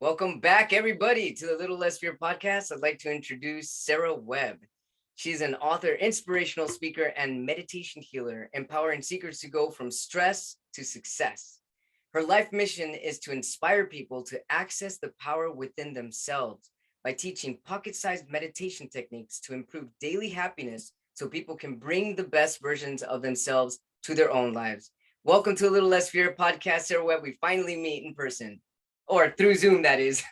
Welcome back, everybody, to the Little Less Fear podcast. I'd like to introduce Sara Webb. She's an author, inspirational speaker, and meditation healer, empowering seekers to go from stress to success. Her life mission is to inspire people to access the power within themselves by teaching pocket-sized meditation techniques to improve daily happiness so people can bring the best versions of themselves to their own lives. Welcome to the Little Less Fear podcast, Sara Webb. We finally meet in person. Or through Zoom, that is.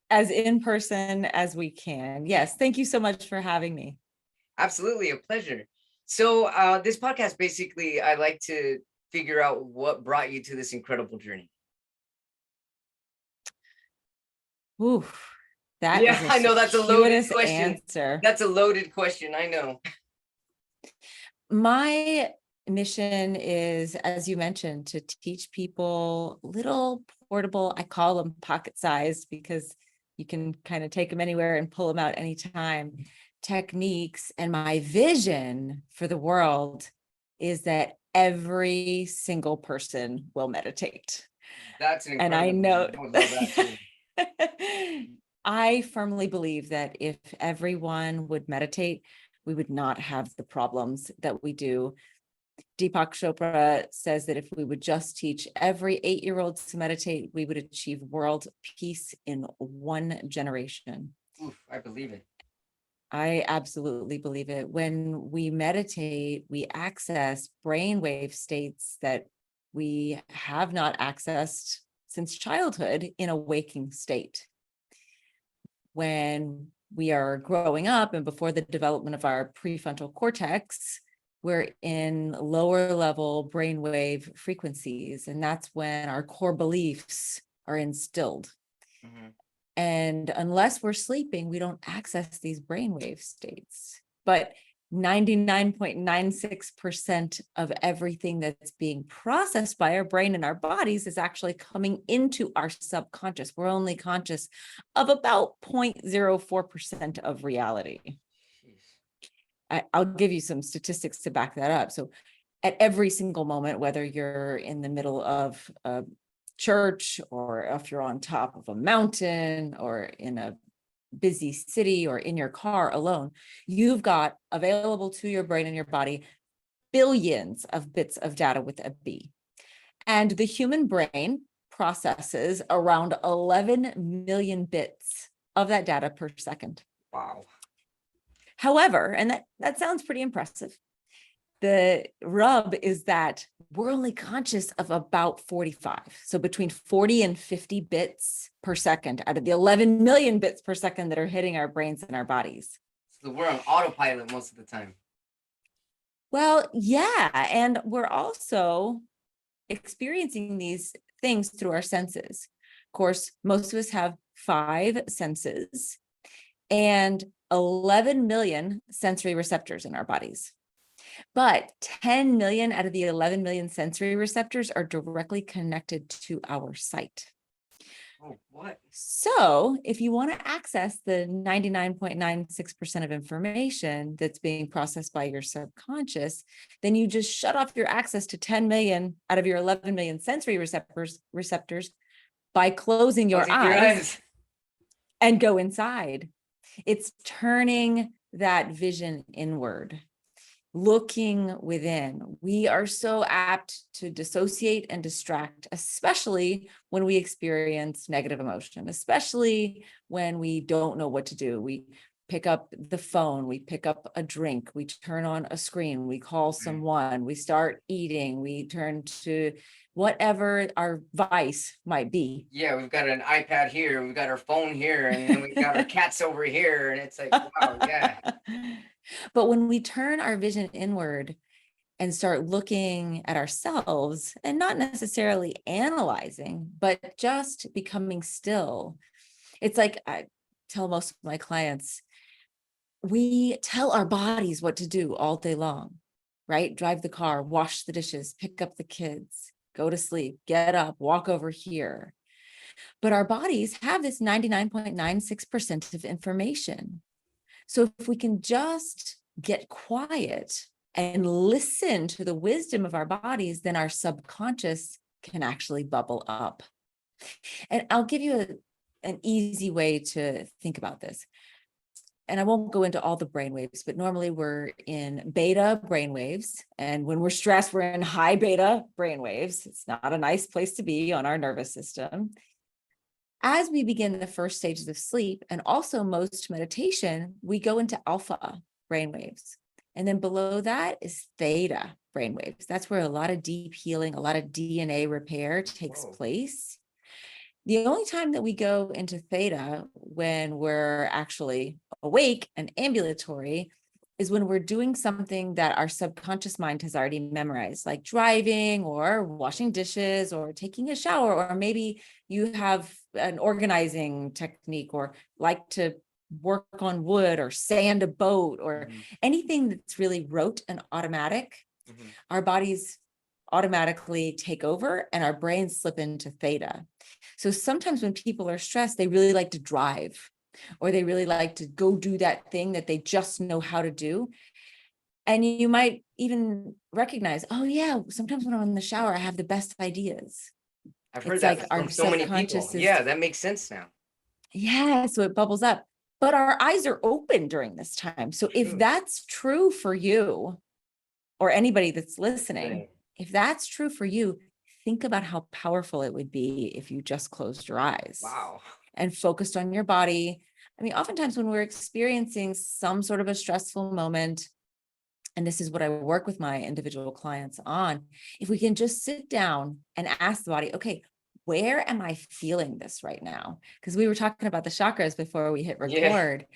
As in person as we can. Yes. Thank you so much for having me. Absolutely. A pleasure. So this podcast, basically, I like to figure out what brought you to this incredible journey. Ooh, I know that's a loaded question. Answer. That's a loaded question. I know. My mission is, as you mentioned, to teach people little portable, I call them pocket-sized because you can kind of take them anywhere and pull them out anytime, techniques. And my vision for the world is that every single person will meditate. That's an incredible. And I know I would love that too. I firmly believe that if everyone would meditate, we would not have the problems that we do. Deepak Chopra says that if we would just teach every 8-year-old to meditate, we would achieve world peace in 1 generation. Oof, I believe it. I absolutely believe it. When we meditate, we access brainwave states that we have not accessed since childhood in a waking state. When we are growing up and before the development of our prefrontal cortex, we're in lower level brainwave frequencies, and that's when our core beliefs are instilled. Mm-hmm. And unless we're sleeping, we don't access these brainwave states. But 99.96% of everything that's being processed by our brain and our bodies is actually coming into our subconscious. We're only conscious of about 0.04% of reality. I'll give you some statistics to back that up. So at every single moment, whether you're in the middle of a church or if you're on top of a mountain or in a busy city or in your car alone, you've got available to your brain and your body billions of bits of data with a B. And the human brain processes around 11 million bits of that data per second. Wow. However, and that sounds pretty impressive, the rub is that we're only conscious of about 45. So between 40 and 50 bits per second out of the 11 million bits per second that are hitting our brains and our bodies. So we're on autopilot most of the time. Well, yeah. And we're also experiencing these things through our senses. Of course, most of us have 5 senses and 11 million sensory receptors in our bodies. But 10 million out of the 11 million sensory receptors are directly connected to our sight. Oh, what? So if you want to access the 99.96% of information that's being processed by your subconscious, then you just shut off your access to 10 million out of your 11 million sensory receptors by closing your eyes and go inside. It's turning that vision inward, looking within. We are so apt to dissociate and distract, especially when we experience negative emotion, especially when we don't know what to do. We pick up the phone, we pick up a drink, we turn on a screen, we call someone, we start eating, we turn to whatever our vice might be. Yeah, we've got an iPad here, we've got our phone here, and then we've got our cats over here, and it's like, wow, yeah. But when we turn our vision inward and start looking at ourselves and not necessarily analyzing, but just becoming still, it's like I tell most of my clients, we tell our bodies what to do all day long, right? Drive the car, wash the dishes, pick up the kids, go to sleep, get up, walk over here. But our bodies have this 99.96% of information. So if we can just get quiet and listen to the wisdom of our bodies, then our subconscious can actually bubble up. And I'll give you an easy way to think about this. And I won't go into all the brainwaves, but normally we're in beta brainwaves. And when we're stressed, we're in high beta brainwaves. It's not a nice place to be on our nervous system. As we begin the first stages of sleep, and also most meditation, we go into alpha brainwaves. And then below that is theta brainwaves. That's where a lot of deep healing, a lot of DNA repair takes place. The only time that we go into theta when we're actually awake and ambulatory is when we're doing something that our subconscious mind has already memorized, like driving or washing dishes or taking a shower, or maybe you have an organizing technique or like to work on wood or sand a boat or anything that's really rote and automatic. Our bodies automatically take over and our brains slip into theta. So sometimes when people are stressed, they really like to drive, or they really like to go do that thing that they just know how to do. And you might even recognize, oh yeah, sometimes when I'm in the shower, I have the best ideas. I've heard It's that like from our so many people. subconscious is, Yeah, that makes sense now. yeah, so it bubbles up. But our eyes are open during this time. So if True. that's true for you, or anybody that's listening, Right. if that's true for you, think about how powerful it would be if you just closed your eyes Wow. and focused on your body. I mean, oftentimes when we're experiencing some sort of a stressful moment, and this is what I work with my individual clients on, if we can just sit down and ask the body, okay, where am I feeling this right now? Because we were talking about the chakras before we hit Yeah. record.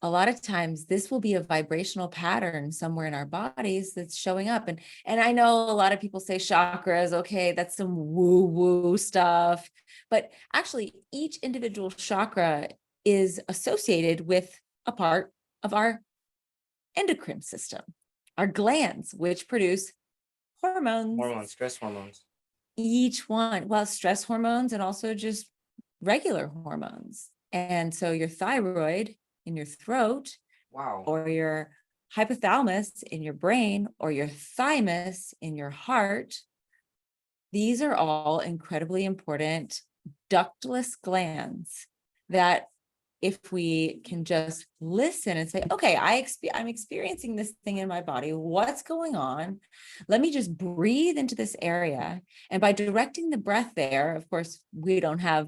A lot of times this will be a vibrational pattern somewhere in our bodies that's showing up. And I know a lot of people say chakras, okay, that's some woo-woo stuff. But actually, each individual chakra is associated with a part of our endocrine system, our glands, which produce hormones. Hormones, stress hormones. Each one, well, stress hormones and also just regular hormones. And so your thyroid in your throat, Wow. or your hypothalamus in your brain, or your thymus in your heart, these are all incredibly important ductless glands that if we can just listen and say, okay, I'm experiencing this thing in my body. What's going on? Let me just breathe into this area. And by directing the breath there, of course, we don't have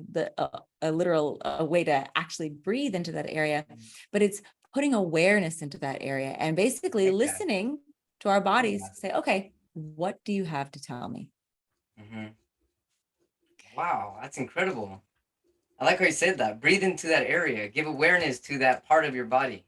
a literal way to actually breathe into that area, but it's putting awareness into that area and basically listening to our bodies say, okay, what do you have to tell me? Wow, that's incredible. I like how you said that. Breathe into that area. Give awareness to that part of your body.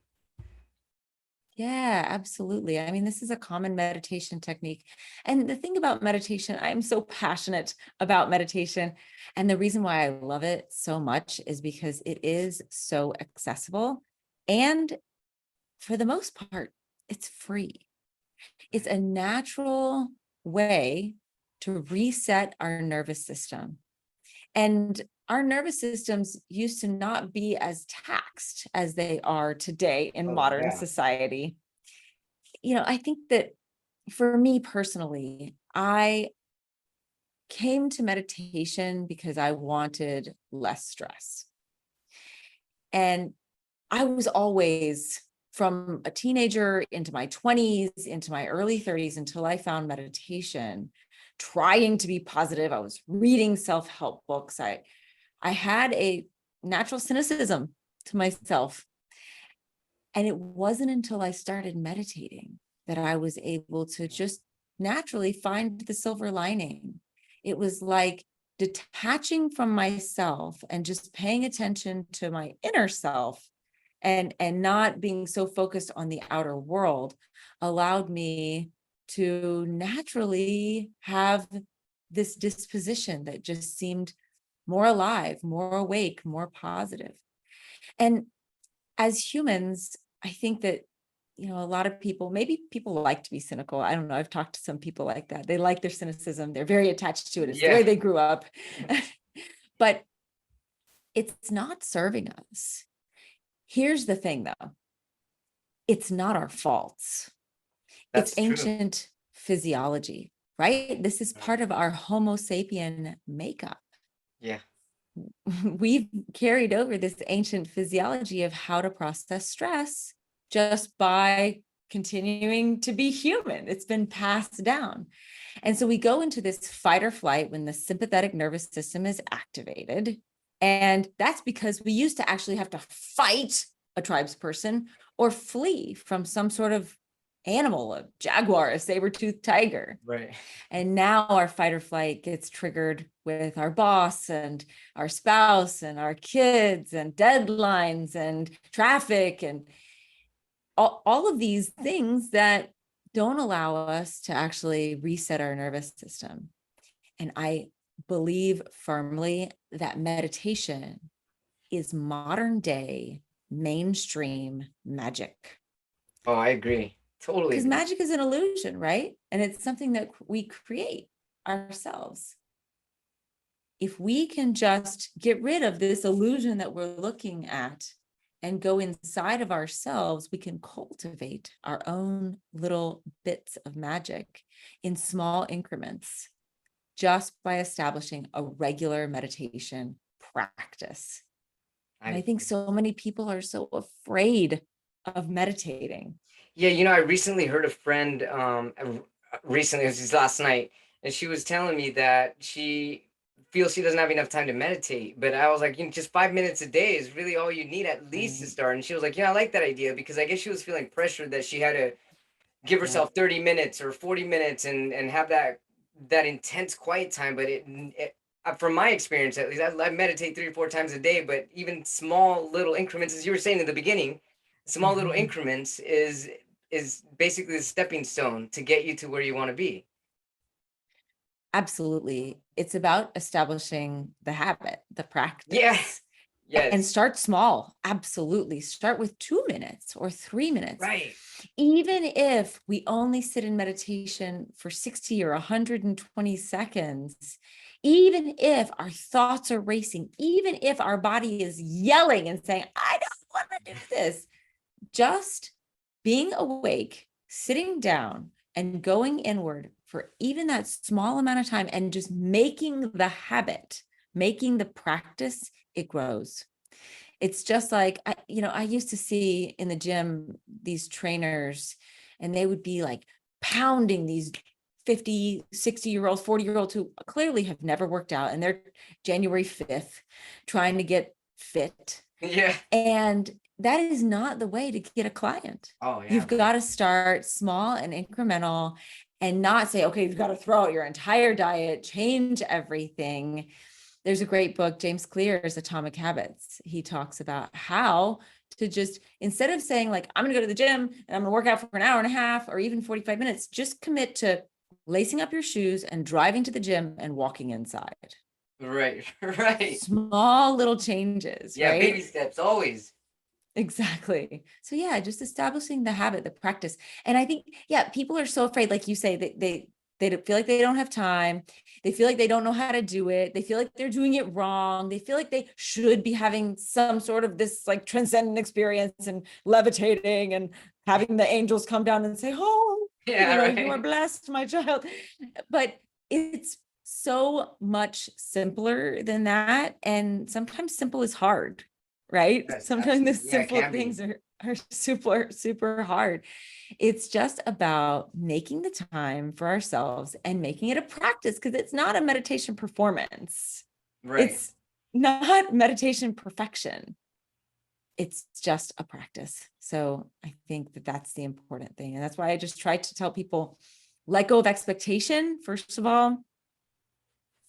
Yeah, absolutely. I mean, this is a common meditation technique. And the thing about meditation, I'm so passionate about meditation. And the reason why I love it so much is because it is so accessible. And for the most part, it's free. It's a natural way to reset our nervous system. And our nervous systems used to not be as taxed as they are today in modern society. You know, I think that for me personally, I came to meditation because I wanted less stress. And I was always, from a teenager into my 20s, into my early 30s, until I found meditation, trying to be positive. I was reading self-help books. I had a natural cynicism to myself. And it wasn't until I started meditating that I was able to just naturally find the silver lining. It was like detaching from myself and just paying attention to my inner self, and not being so focused on the outer world allowed me to naturally have this disposition that just seemed more alive, more awake, more positive. And as humans, I think that, you know, a lot of people, maybe people like to be cynical. I don't know. I've talked to some people like that. They like their cynicism. They're very attached to it. It's the way they grew up. But it's not serving us. Here's the thing, though. It's not our faults. It's ancient physiology, right? This is part of our Homo sapien makeup. Yeah. we've carried over this ancient physiology of how to process stress just by continuing to be human. It's been passed down. And so we go into this fight or flight when the sympathetic nervous system is activated. And that's because we used to actually have to fight a tribesperson or flee from some sort of animal, a jaguar, a saber-toothed tiger. Right. And now our fight or flight gets triggered with our boss and our spouse and our kids and deadlines and traffic and all of these things that don't allow us to actually reset our nervous system. And I believe firmly that meditation is modern day mainstream magic. Oh, I agree. Totally Because agree. magic is an illusion, right? And it's something that we create ourselves. If we can just get rid of this illusion that we're looking at and go inside of ourselves, we can cultivate our own little bits of magic in small increments just by establishing a regular meditation practice. And I think so many people are so afraid of meditating. Yeah, I recently heard a friend, recently, it was just last night, and she was telling me that she feels she doesn't have enough time to meditate. But I was like, just 5 minutes a day is really all you need at least to start. And she was like, I like that idea, because I guess she was feeling pressured that she had to give herself 30 minutes or 40 minutes and have that intense quiet time. But from my experience, at least, I meditate 3 or 4 times a day, but even small little increments, as you were saying in the beginning, small little increments is basically the stepping stone to get you to where you want to be. Absolutely. It's about establishing the habit, the Yeah. practice. And Yes. start small. Absolutely. Start with 2 minutes or 3 minutes. Right. Even if we only sit in meditation for 60 or 120 seconds, even if our thoughts are racing, even if our body is yelling and saying, I don't want to do this, just being awake, sitting down, and going inward for even that small amount of time and just making the habit, making the practice, it grows. It's just like, I used to see in the gym these trainers, and they would be like pounding these 50, 60-year-olds, 40-year-olds who clearly have never worked out, and they're January 5th trying to get fit. Yeah. And that is not the way to get a client. Oh, yeah. You've got to start small and incremental and not say, okay, you've got to throw out your entire diet, change everything. There's a great book, James Clear's Atomic Habits. He talks about how to just, instead of saying like, I'm going to go to the gym and I'm going to work out for an hour and a half or even 45 minutes, just commit to lacing up your shoes and driving to the gym and walking inside. Right. Right. Small little changes, Yeah. right? Baby steps always. Exactly. So yeah, just establishing the habit, the practice. And I think, people are so afraid, like you say, that they feel like they don't have time. They feel like they don't know how to do it. They feel like they're doing it wrong. They feel like they should be having some sort of this like transcendent experience and levitating and having the angels come down and say, oh, Yeah. Right. you are blessed, my child. But it's so much simpler than that. And sometimes simple is hard, right? Yes, Sometimes the absolutely. Yeah, it simple can be. things are super, super hard. It's just about making the time for ourselves and making it a practice, because it's not a meditation performance. Right. It's not meditation perfection. It's just a practice. So I think that that's the important thing. And that's why I just try to tell people, let go of expectation. First of all,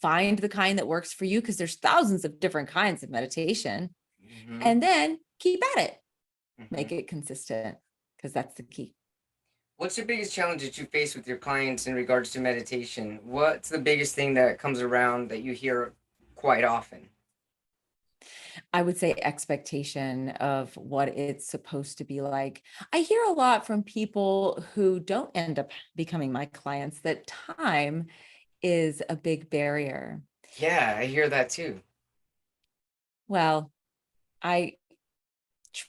find the kind that works for you, because there's thousands of different kinds of meditation. And then keep at it. Make it consistent, because that's the key. What's the biggest challenge that you face with your clients in regards to meditation? What's the biggest thing that comes around that you hear quite often? I would say expectation of what it's supposed to be like. I hear a lot from people who don't end up becoming my clients that time is a big barrier. Yeah, I hear that too. Well, I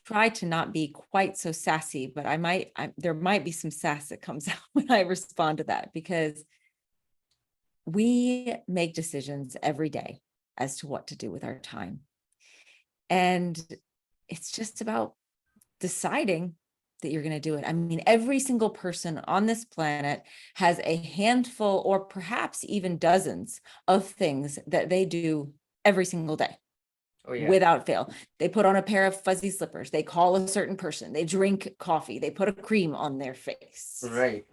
try to not be quite so sassy, but there might be some sass that comes out when I respond to that, because we make decisions every day as to what to do with our time. And it's just about deciding that you're going to do it. I mean, every single person on this planet has a handful or perhaps even dozens of things that they do every single day. Oh yeah. Without fail. They put on a pair of fuzzy slippers. They call a certain person. They drink coffee. They put a cream on their face. Right.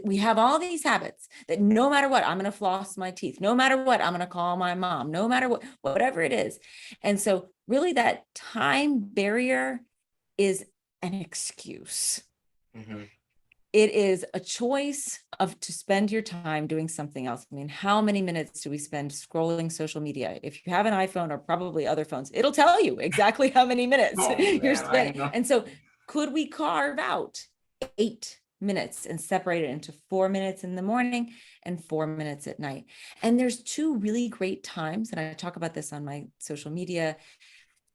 We have all these habits that no matter what, I'm going to floss my teeth. No matter what, I'm going to call my mom. No matter what, whatever it is. And so really that time barrier is an excuse. Mm-hmm. It is a choice of to spend your time doing something else. I mean, how many minutes do we spend scrolling social media? If you have an iPhone or probably other phones, it'll tell you exactly how many minutes Oh, you're man, I spending. know. And so could we carve out 8 minutes and separate it into 4 minutes in the morning and 4 minutes at night? And there's two really great times, and I talk about this on my social media.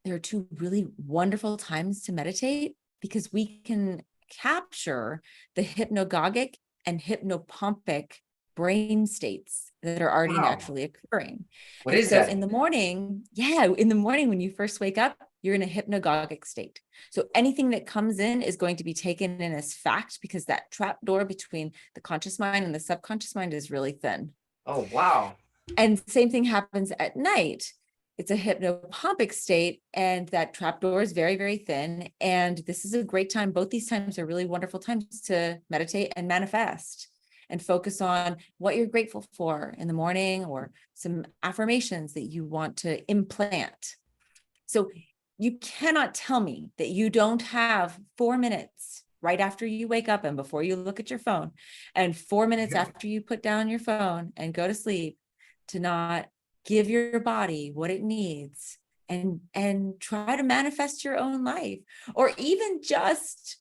There are two really wonderful times to meditate because we can capture the hypnagogic and hypnopompic brain states that are already Wow. naturally occurring. What And is so that? in the morning, when you first wake up, you're in a hypnagogic state. So anything that comes in is going to be taken in as fact because that trap door between the conscious mind and the subconscious mind is really thin. Oh, wow. And same thing happens at night. It's a hypnopompic state, and that trapdoor is very, very thin. And this is a great time. Both these times are really wonderful times to meditate and manifest and focus on what you're grateful for in the morning or some affirmations that you want to implant. So you cannot tell me that you don't have 4 minutes right after you wake up and before you look at your phone, and 4 minutes after you put down your phone and go to sleep, to not give your body what it needs and try to manifest your own life, or even just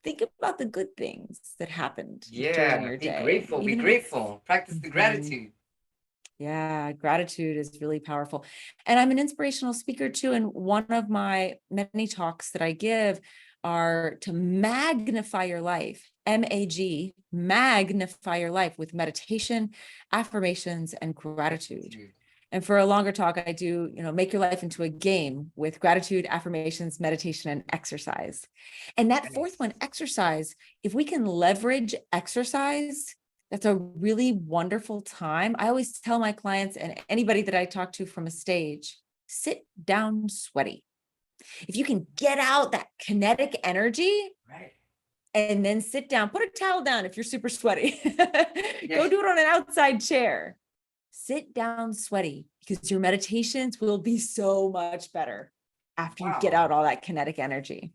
think about the good things that happened during Yeah. your Be day, grateful. Be even if it's grateful. Practice the Mhm. gratitude. Yeah, gratitude is really powerful. And I'm an inspirational speaker too. And one of my many talks that I give are to magnify your life, MAG, magnify your life with meditation, affirmations, and gratitude. Gratitude. And for a longer talk, I do, make your life into a game with gratitude, affirmations, meditation, and exercise. And that fourth Nice. one, exercise, if we can leverage exercise, that's a really wonderful time. I always tell my clients and anybody that I talk to from a stage, sit down sweaty. If you can get out that kinetic energy Right. and then sit down, put a towel down if you're super sweaty. Yeah. Go do it on an outside chair. Sit down sweaty because your meditations will be so much better after you get Wow. out all that kinetic energy.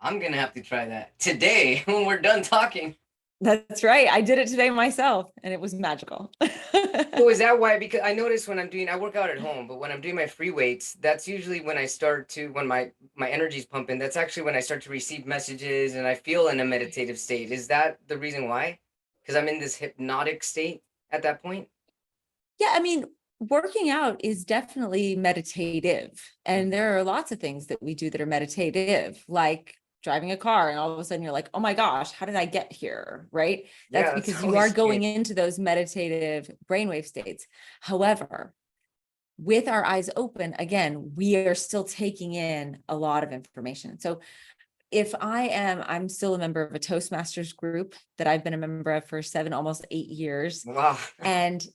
I'm gonna have to try that today when we're done talking. That's right. I did it today myself and it was magical. So is that why? Because I notice when I work out at home, but when I'm doing my free weights, that's usually when when my energy's pumping. That's actually when I start to receive messages and I feel in a meditative state. Is that the reason why? Because I'm in this hypnotic state at that point. Yeah, I mean, working out is definitely meditative. And Mhm. there are lots of things that we do that are meditative, like driving a car. And all of a sudden you're like, oh my gosh, how did I get here? Right? That's Yeah, that's because you always are scary. going into those meditative brainwave states. However, with our eyes open, again, we are still taking in a lot of information. So I'm still a member of a Toastmasters group that I've been a member of for 7, almost 8 years. Wow. And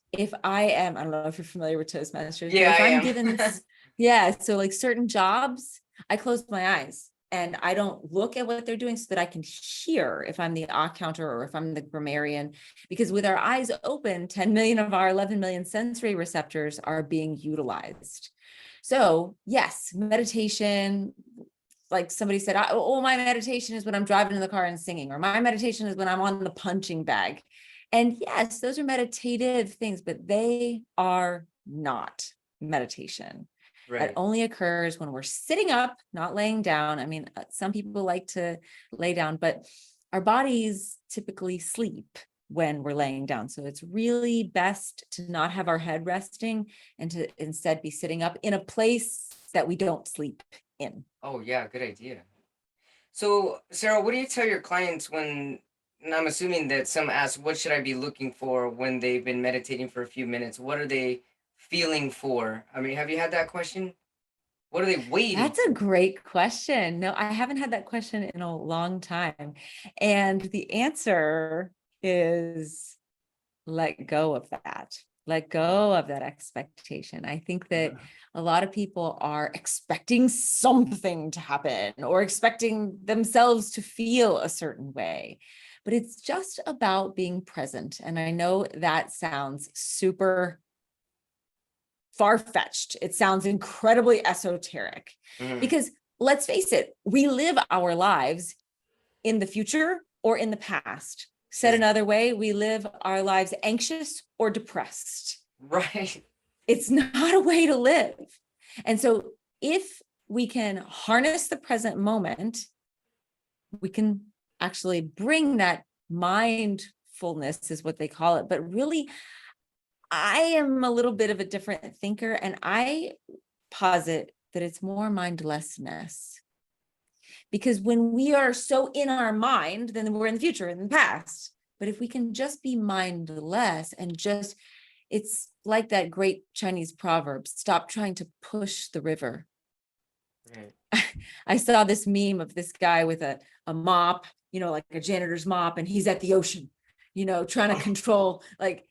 I don't know if you're familiar with Toastmasters, but Yeah, if I I'm am. given, yeah, so like certain jobs, I close my eyes and I don't look at what they're doing so that I can hear if I'm the odd counter or if I'm the grammarian, because with our eyes open, 10 million of our 11 million sensory receptors are being utilized. So yes, meditation, like somebody said, oh, my meditation is when I'm driving in the car and singing, or my meditation is when I'm on the punching bag. And yes, those are meditative things, but they are not meditation. That Right. only occurs when we're sitting up, not laying down. I mean, some people like to lay down, but our bodies typically sleep when we're laying down. So it's really best to not have our head resting and to instead be sitting up in a place that we don't sleep in. Oh yeah, good idea. So, Sarah, what do you tell your clients when, and I'm assuming that some ask, what should I be looking for when they've been meditating for a few minutes? What are they feeling for? I mean, have you had that question? What are they waiting That's a for? great question. No, I haven't had that question in a long time. And the answer is let go of that. Let Oh, go of that expectation. I think that a lot of people are expecting something to happen or expecting themselves to feel a certain way, but it's just about being present. And I know that sounds super far-fetched. It sounds incredibly esoteric mhm. because let's face it, we live our lives in the future or in the past. Said Is another way, we live our lives anxious or depressed. right. It's not a way to live. And so if we can harness the present moment, we can actually bring that mindfulness is what they call it. But really, I am a little bit of a different thinker, and I posit that it's more mindlessness. Because when we are so in our mind, then we're in the future and the past. But if we can just be mindless and just, it's like that great Chinese proverb, stop trying to push the river. Right. I saw this meme of this guy with a mop, like a janitor's mop, and he's at the ocean, trying to Oh, control, like,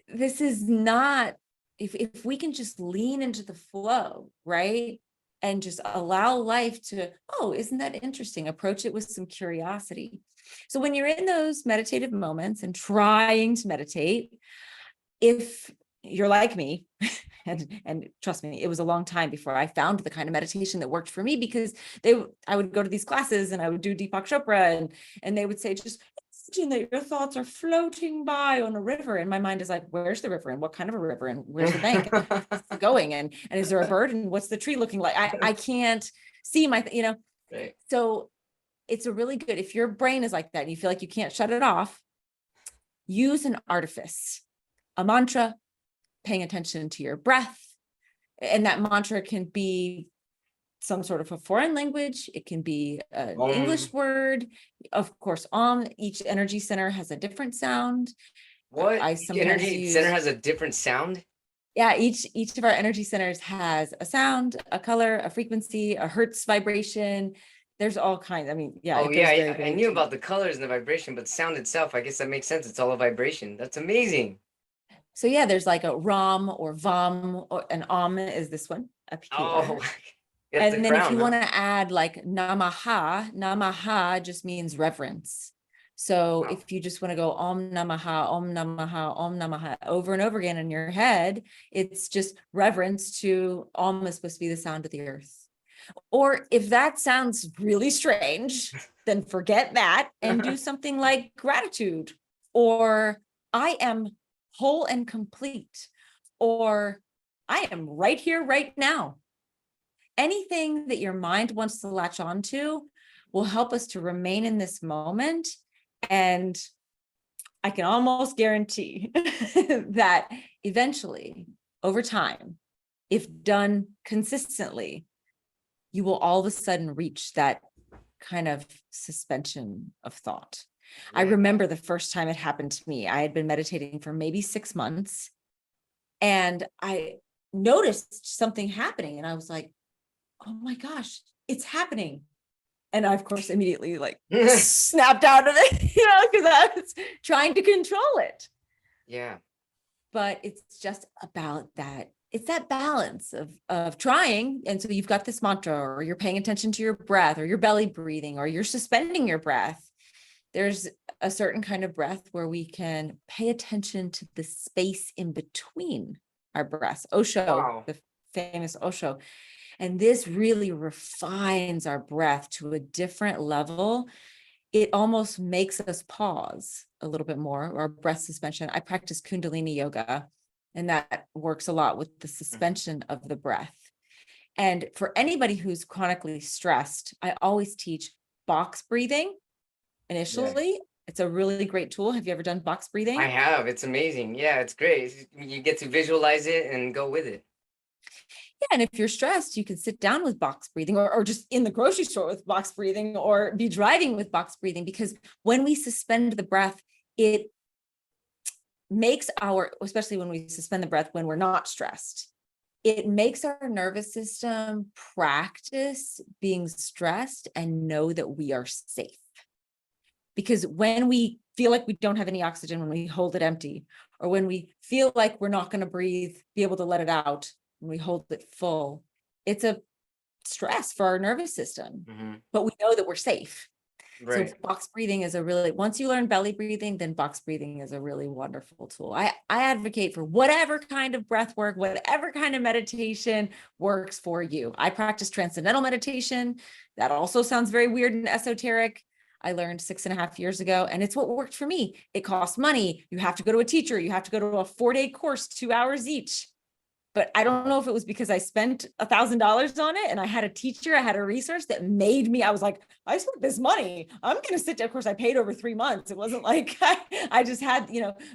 this is not, if we can just lean into the flow, right? And just allow life to, oh, isn't that interesting? Approach it with some curiosity. So when you're in those meditative moments and trying to meditate, if you're like me, and trust me, it was a long time before I found the kind of meditation that worked for me, because I would go to these classes and I would do Deepak Chopra, and they would say, just imagine that your thoughts are floating by on a river. And my mind is like, where's the river and what kind of a river and where's the bank and where's it going? And is there a bird and what's the tree looking like? I can't see right. so it's a really good, if your brain is like that and you feel like you can't shut it off, use an artifice, a mantra, paying attention to your breath. And that mantra can be some sort of a foreign language. It can be an English word. Of course, each energy center has a different sound. What? I Each sometimes energy center use, has a different sound? yeah, each of our energy centers has a sound, a color, a frequency, a hertz vibration. There's all kinds. I mean, yeah, Oh it yeah, goes very, I very knew deep. about the colors and the vibration, but sound itself, I guess that makes sense. It's all a vibration. That's amazing. So yeah, there's like a ram or vam, or an is this one up Oh, here. that's the And then if crown, you huh? want to add like namaha just means reverence. So Wow. if you just want to go om namaha, om namaha over and over again in your head, it's just reverence to om is supposed to be the sound of the earth. Or if that sounds really strange, then forget that and do something like gratitude, or I am whole and complete, or I am right here, right now. Anything that your mind wants to latch onto will help us to remain in this moment. And I can almost guarantee that eventually, over time, if done consistently, you will all of a sudden reach that kind of suspension of thought. I Yeah. remember the first time it happened to me. I had been meditating for maybe 6 months, and I noticed something happening, and I was like, oh my gosh, it's happening. And I, of course, immediately like snapped out of it, because I was trying to control it. Yeah. But it's just about that. It's that balance of trying. And so you've got this mantra, or you're paying attention to your breath, or your belly breathing, or you're suspending your breath. There's a certain kind of breath where we can pay attention to the space in between our breaths. Osho, Wow. the famous Osho. And this really refines our breath to a different level. It almost makes us pause a little bit more, or breath suspension. I practice Kundalini yoga, and that works a lot with the Mhm. suspension of the breath. And for anybody who's chronically stressed, I always teach box breathing Yeah. initially. It's a really great tool. Have you ever done box I breathing? have. It's amazing. Yeah, it's great. You get to visualize it and go with it. Yeah, and if you're stressed, you can sit down with box breathing, or just in the grocery store with box breathing, or be driving with box breathing, because when we suspend the breath, it makes especially when we suspend the breath, when we're not stressed, it makes our nervous system practice being stressed and know that we are safe. Because when we feel like we don't have any oxygen, when we hold it empty, or when we feel like we're not going to breathe, be able to let it out, when we hold it full, it's a stress for our nervous system, but we know that we're safe. So Right. box breathing is once you learn belly breathing, then box breathing is a really wonderful tool. I advocate for whatever kind of breath work, whatever kind of meditation works for you. I practice transcendental meditation. That also sounds very weird and esoteric. I learned 6.5 years ago, and it's what worked for me. It costs money. You have to go to a teacher. You have to go to a 4-day course, 2 hours each. But I don't know if it was because I spent $1,000 on it and I had a teacher, I had a resource that made me, I was like, I spent this money. I'm going to sit down. Of course, I paid over 3 months. It wasn't like I just had,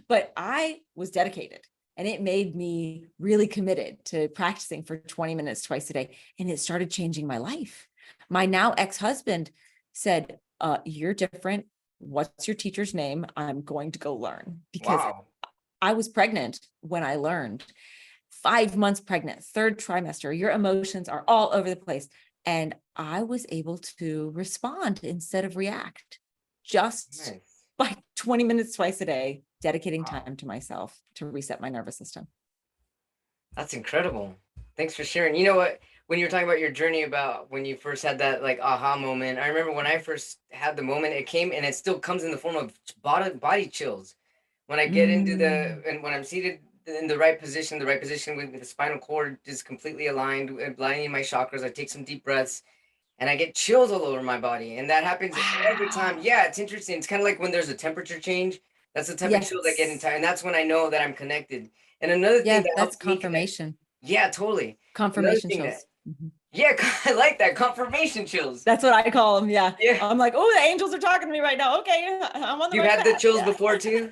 but I was dedicated, and it made me really committed to practicing for 20 minutes twice a day. And it started changing my life. My now ex-husband said, you're different. What's your teacher's name? I'm going to go learn, because Wow. I was pregnant when I learned. 5 months pregnant, 3rd trimester, your emotions are all over the place. And I was able to respond instead of react, just Nice. by 20 minutes twice a day, dedicating Wow. time to myself to reset my nervous system. That's incredible. Thanks for sharing. You know what? When you were talking about your journey about when you first had that like aha moment, I remember when I first had the moment, it came and it still comes in the form of body chills. When I get into Mm, and when I'm seated in the right position with the spinal cord is completely aligned, aligning my chakras, I take some deep breaths and I get chills all over my body. And that happens every time. wow. Yeah, it's interesting. It's kind of like when there's a temperature change. That's the type of chills I get in Yes. time. And that's when I know that I'm connected. And another thing Yeah, that that's helps me connect. confirmation. Yeah, totally. Another Confirmation thing that, chills. Mhm. yeah, I like that confirmation chills. That's what I call them. Yeah. Yeah. I'm like, oh, the angels are talking to me right now. Okay, I'm on the You've right had the path. chills Yeah. before too?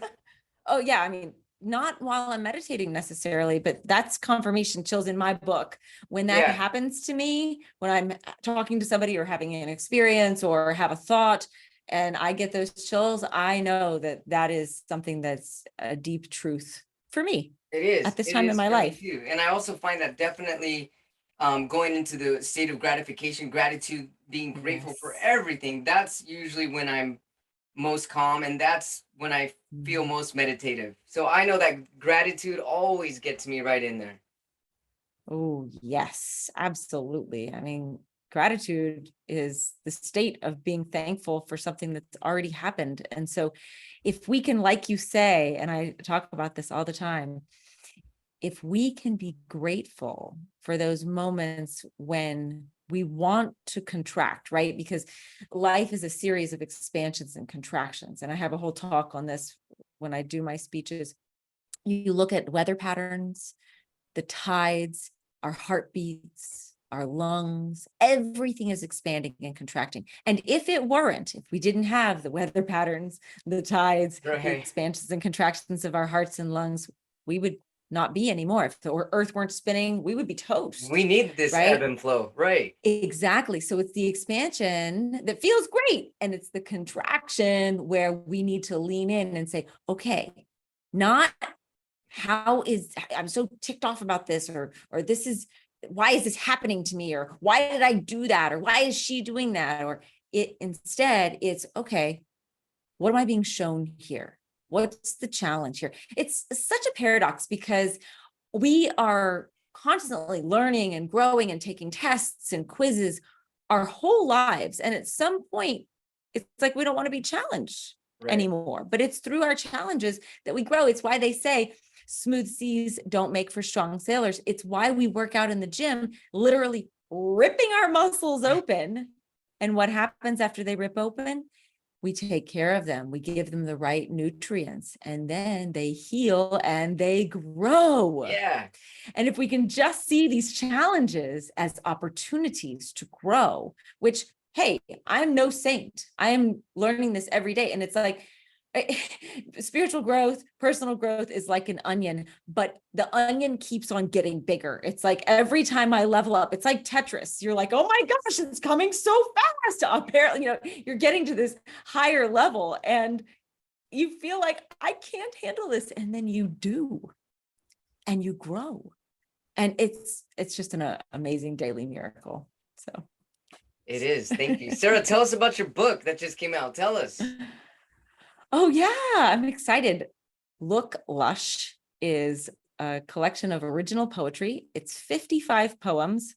Oh yeah, I mean, not while I'm meditating necessarily, but that's confirmation chills in my book. When that Yeah, happens to me, when I'm talking to somebody or having an experience or have a thought and I get those chills, I know that that is something that's a deep truth for me it at is. this It time in is my for me life. too. And I also find that definitely going into the state of gratification, gratitude, being grateful for Yes. everything, that's usually when I'm most calm, and that's when I feel Mhm. most meditative. So I know that gratitude always gets me right in there. Oh, yes, absolutely. I mean, gratitude is the state of being thankful for something that's already happened. And so, if we can, like you say, and I talk about this all the time, if we can be grateful for those moments when we want to contract, right? Because life is a series of expansions and contractions. And I have a whole talk on this when I do my speeches. You look at weather patterns, the tides, our heartbeats, our lungs, everything is expanding and contracting. And if we didn't have the weather patterns, the tides, the Right. expansions and contractions of our hearts and lungs, we would not be anymore. If the Earth weren't spinning, we would be We toast, need this ebb right? and flow. Right. Exactly. So it's the expansion that feels great. And it's the contraction where we need to lean in and say, okay, not I'm so ticked off about this, or this is, why is this happening to me, or why did I do that, or why is she doing that, or it's okay, what am I being shown here, what's the challenge here? It's such a paradox because we are constantly learning and growing and taking tests and quizzes our whole lives, and at some point it's like we don't want to be challenged Right. anymore, but it's through our challenges that we grow. It's why they say smooth seas don't make for strong sailors. It's why we work out in the gym, literally ripping our muscles open. And what happens after they rip open? We take care of them. We give them the right nutrients, and then they heal and they grow. Yeah. And if we can just see these challenges as opportunities to grow, which, hey, I'm no saint. I am learning this every day. And it's like, spiritual growth, personal growth is like an onion, but the onion keeps on getting bigger. It's like every time I level up, it's like Tetris. You're like, oh my gosh, it's coming so fast. Apparently, you're getting to this higher level. And you feel like I can't handle this. And then you do, and you grow. And it's just an amazing daily miracle. So It is. Thank you. Sara, tell us about your book that just came out. Tell us. oh yeah, I'm excited. Look, Lush is a collection of original poetry. It's 55 poems.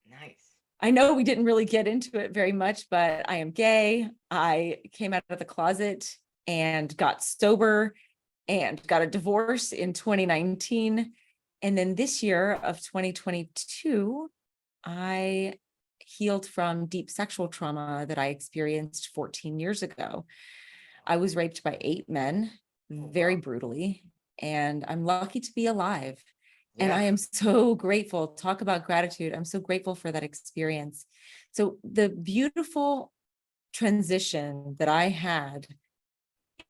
Nice. I know we didn't really get into it very much, but I am gay. I came out of the closet and got sober and got a divorce in 2019. And then this year of 2022, I healed from deep sexual trauma that I experienced 14 years ago. I was raped by 8 men, very brutally, and I'm lucky to be alive. And I am so grateful. Talk about gratitude. I'm so grateful for that experience. So the beautiful transition that I had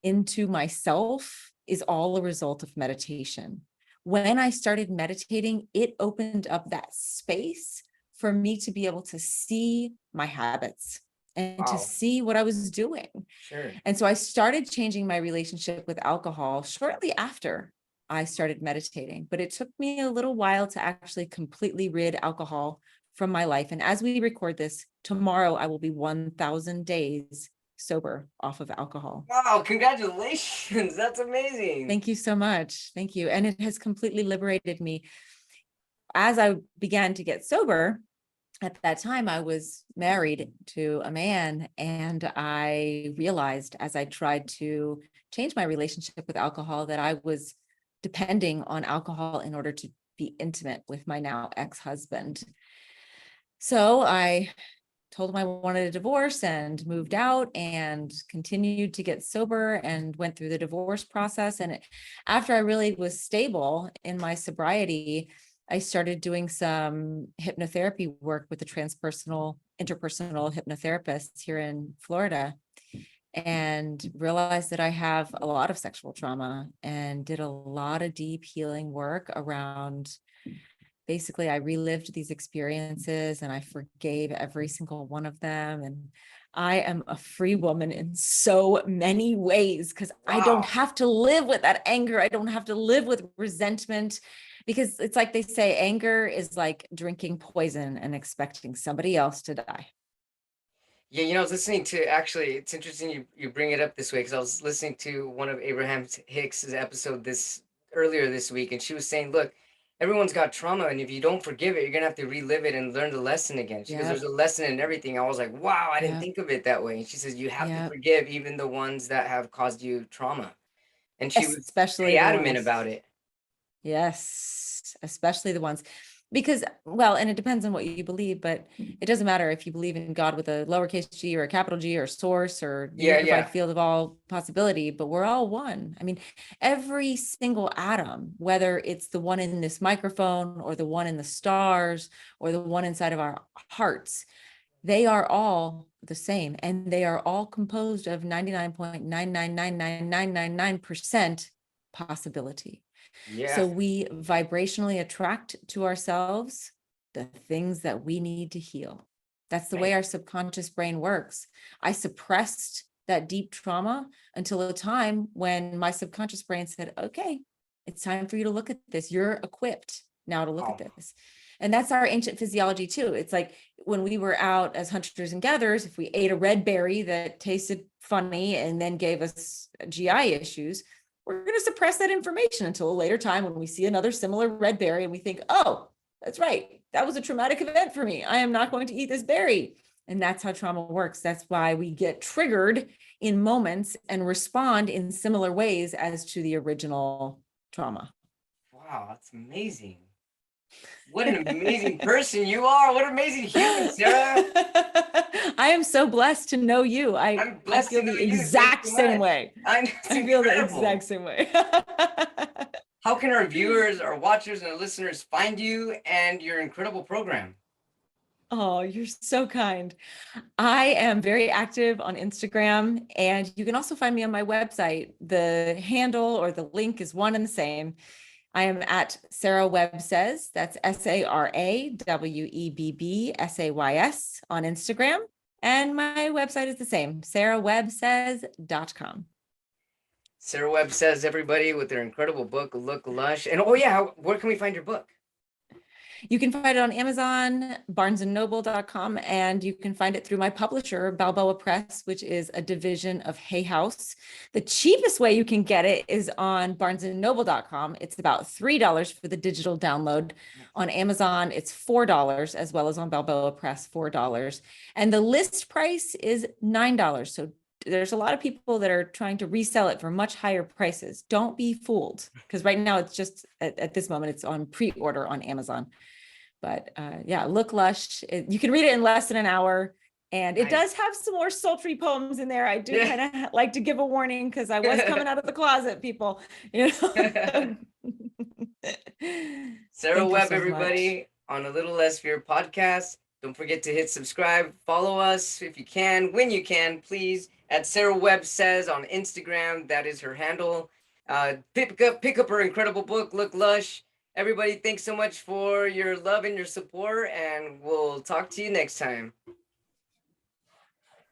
into myself is all a result of meditation. When I started meditating, it opened up that space for me to be able to see my habits and to Wow. see what I was doing. Sure. And so I started changing my relationship with alcohol shortly after I started meditating, but it took me a little while to actually completely rid alcohol from my life. And as we record this, tomorrow I will be 1,000 days sober off of alcohol. Wow, congratulations. That's amazing. Thank you so much. Thank you. And it has completely liberated me. As I began to get sober, at that time, I was married to a man, and I realized as I tried to change my relationship with alcohol that I was depending on alcohol in order to be intimate with my now ex-husband. So I told him I wanted a divorce and moved out and continued to get sober and went through the divorce process. And after I really was stable in my sobriety, I started doing some hypnotherapy work with the interpersonal hypnotherapists here in Florida, and realized that I have a lot of sexual trauma, and did a lot of deep healing work around. Basically, I relived these experiences and I forgave every single one of them. And I am a free woman in so many ways, because I don't have to live with that anger. I don't have to live with resentment, because it's like they say, anger is like drinking poison and expecting somebody else to die. Yeah, I was listening to, actually, it's interesting you bring it up this way, because I was listening to one of Abraham Hicks's episode earlier this week, and she was saying, look, everyone's got trauma, and if you don't forgive it, you're gonna have to relive it and learn the lesson again. She goes, there's a lesson in everything. I was like, wow, I didn't think of it that way. And she says, you have to forgive even the ones that have caused you trauma. And she was Especially pretty the adamant ones. about it. Yes, especially the ones, because, well, and it depends on what you believe, but it doesn't matter if you believe in God with a lowercase g or a capital G or source or the unified field of all possibility, but we're all one. I mean, every single atom, whether it's the one in this microphone or the one in the stars or the one inside of our hearts, they are all the same, and they are all composed of 99.9999999% possibility. So we vibrationally attract to ourselves the things that we need to heal. That's the way our subconscious brain works. I suppressed that deep trauma until a time when my subconscious brain said, okay, it's time for you to look at this. You're equipped now to look at this. And that's our ancient physiology too. It's like when we were out as hunters and gatherers, if we ate a red berry that tasted funny and then gave us GI issues, we're going to suppress that information until a later time when we see another similar red berry and we think, oh, that's right, that was a traumatic event for me. I am not going to eat this berry. And that's how trauma works. That's why we get triggered in moments and respond in similar ways as to the original trauma. Wow, that's amazing. What an amazing person you are. What an amazing human, Sara. I am so blessed to know you. I'm blessed I feel to know the you. exact same way. I feel the exact same way. How can our viewers, our watchers, and our listeners find you and your incredible program? Oh, you're so kind. I am very active on Instagram, and you can also find me on my website. The handle or the link is one and the same. I am at Sara Webb Says. That's SarawEbbSays on Instagram. And my website is the same, sarawebbsays.com. Sarah Webb Says, everybody, with their incredible book, Look Lush. And oh yeah, where can we find your book? You can find it on Amazon, barnesandnoble.com, and you can find it through my publisher, Balboa Press, which is a division of Hay House. The cheapest way you can get it is on barnesandnoble.com. It's about $3 for the digital download. On Amazon, it's $4, as well as on Balboa Press, $4. And the list price is $9. So there's a lot of people that are trying to resell it for much higher prices. Don't be fooled, because right now it's just at this moment, it's on pre-order on Amazon. But yeah, Look Lush. You can read it in less than an hour. And it does have some more sultry poems in there. I do kind of like to give a warning because I was coming out of the closet, people. You know? Sarah Webb, everybody, on A Little Less Fear podcast. Don't forget to hit subscribe. Follow us if you can, when you can, please. At Sarah Webb Says on Instagram. That is her handle. Pick up her incredible book, Look Lush. Everybody, thanks so much for your love and your support, and we'll talk to you next time.